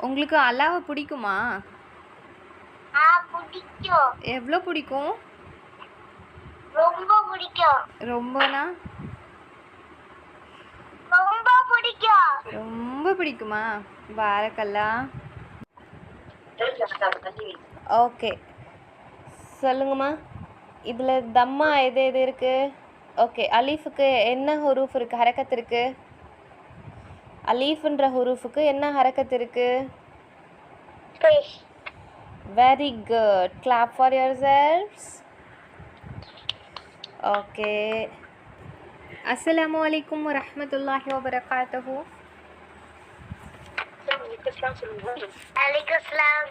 உங்களுக்கு அல்லாவை பிடிக்குமா? பிடிக்கும். எவ்வளோ பிடிக்கும்? ரொம்ப பிடிக்கும். ரொம்பனா? ரொம்ப பிடிக்கும். ரொம்ப பிடிக்குமா? பாரக்கல்லா. ஓகே, சொல்லுங்கம்மா. இதில் தம்மா எது எது இருக்குது? ஓகே, அலீஃபுக்கு என்ன ஹுரூஃப் இருக்குது, ஹரக்கத் இருக்குது? அலீஃப்ன்ற ஹுரூஃபுக்கு என்ன ஹரக்கத் இருக்குது? Very good. Clap for your selves. Okay. அஸ்ஸலாமு அலைக்கும் வரஹ்மத்துல்லாஹி வபரகாத்துஹு. அலைக்குஸ்ஸலாம்.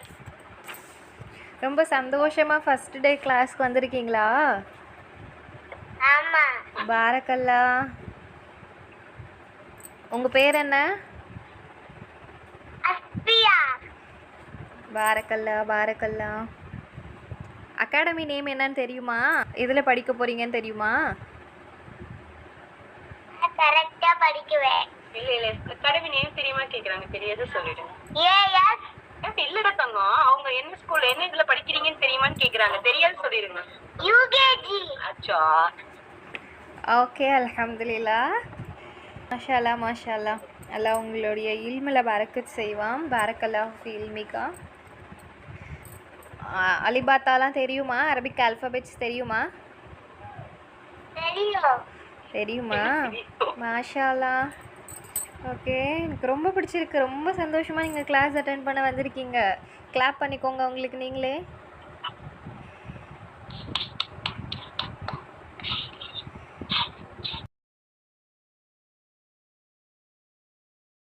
ரொம்ப சந்தோஷமாக ஃபஸ்ட் டே கிளாஸ்க்கு வந்திருக்கீங்களா? ஆமா. பாரக்கல்லா. உங்கள் பேர் என்ன? அஸ்பியா. பாரக்கல்லா பாரக்கல்லா. அகாடமி நேம் என்னன்னு தெரியுமா? இதில் படிக்க போகிறீங்கன்னு தெரியுமா? கரெக்டா படிக்குவேன். இல்ல அகாடமி நேம் தெரியுமா கேக்குறாங்க. தெரியாத சொல்லிடுங்க. ஏஎஸ். இல்லடா தங்கம், அவங்க என்ன ஸ்கூல் என்ன இதுல படிக்கிறீங்கன்னு தெரியுமான்னு கேக்குறாங்க. தெரியாது சொல்லிடுங்க. யூகேஜி. அச்சா. ஓகே, அல்ஹம்துலில்லாஹ். மாஷா அல்லாஹ் மாஷா அல்லாஹ். அல்லாஹ் உங்களுடைய இல்மில் பரக்கத் செய்வான். பாரக்கல்லாஹு ஃபீ இல்மிகா. அலிபாத்தாலாம் தெரியுமா? அரபிக் ஆல்ஃபபெட்ஸ் தெரியுமா? தெரியும். தெரியுமா? மாஷா அல்லாஹ். ஓகே, எனக்கு ரொம்ப பிடிச்சிருக்கு. ரொம்ப சந்தோஷமாக நீங்கள் கிளாஸ் அட்டென்ட் பண்ண வந்திருக்கீங்க. கிளாப் பண்ணிக்கோங்க உங்களுக்கு நீங்களே.